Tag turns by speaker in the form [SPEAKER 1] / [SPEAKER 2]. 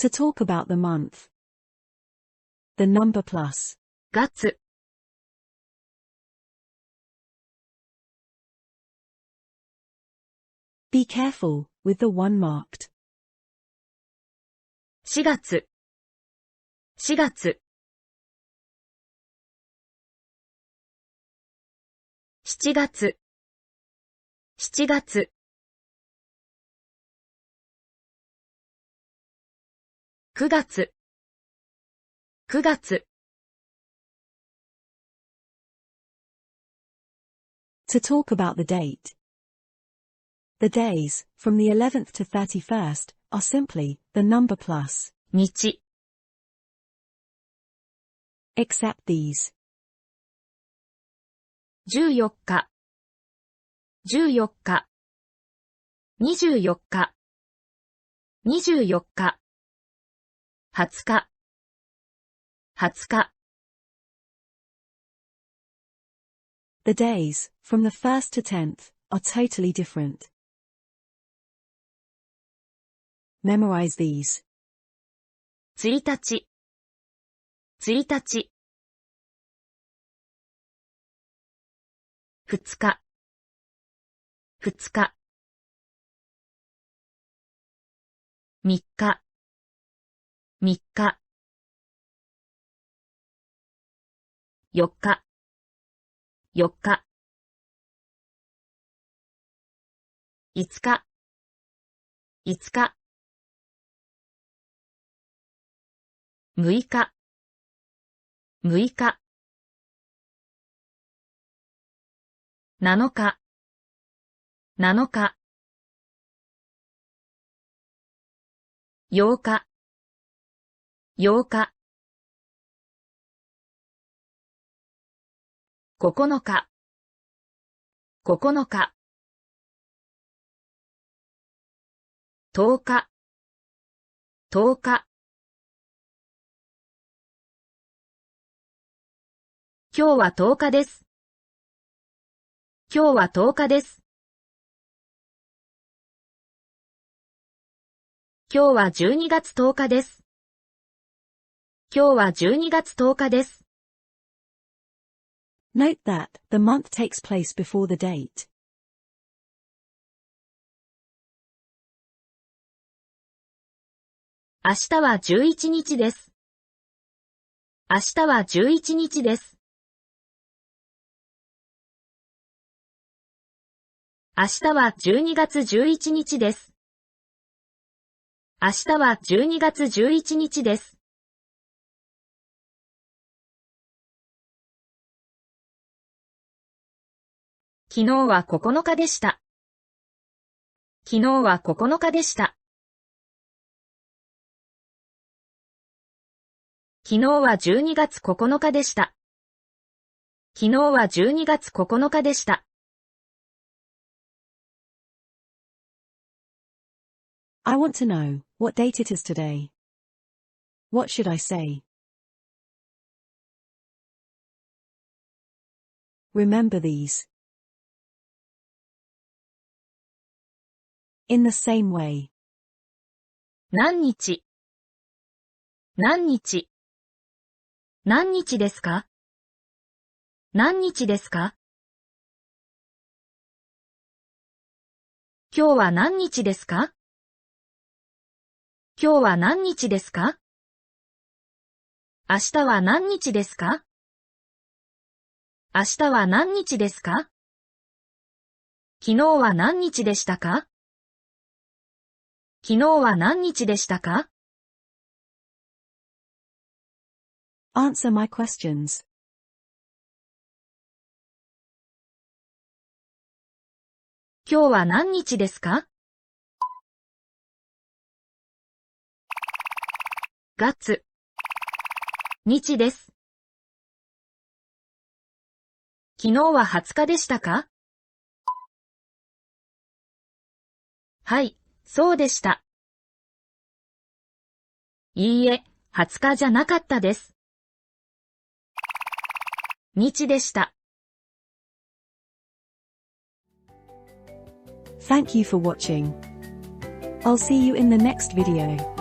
[SPEAKER 1] To talk about the month. The number plus.
[SPEAKER 2] 月
[SPEAKER 1] Be careful with the one marked.
[SPEAKER 2] 4月4月7月7月9月9月
[SPEAKER 1] To talk about the date. The days, from the 11th to 31st, are simply the number plus.
[SPEAKER 2] 日
[SPEAKER 1] Except these.
[SPEAKER 2] 14日14日24日24日20日20日
[SPEAKER 1] The days, from the 1st to 10th, are totally different. Memorize these.
[SPEAKER 2] 1日1日2日2日3日3日4日4日5日5日6日6日7日7日8日8日9日9日10日10日今日は10日です。今日は10日です。今日は12月10日です。今日は12月10日です。
[SPEAKER 1] Note that the month takes place before the date.
[SPEAKER 2] 明日は11日です。明日は11日です。明日は12月11日です。明日は12月11日です。昨日は9日でした。昨日は9日でした。昨日は12月9日でした。昨日は12月9日でした。
[SPEAKER 1] I want to know what date it is today. What should I say? Remember these. In the same way.
[SPEAKER 2] 何日何日何日ですか何日ですか今日は何日ですか今日は何日ですか明日は何日ですか明日は何日ですか昨日は何日でしたか昨日は何日でしたか
[SPEAKER 1] Answer my questions.
[SPEAKER 2] 今日は何日ですか月日です。昨日は20日でしたかはい、そうでした。いいえ、20日じゃなかったです。日でした。
[SPEAKER 1] Thank you for watching. I'll see you in the next video.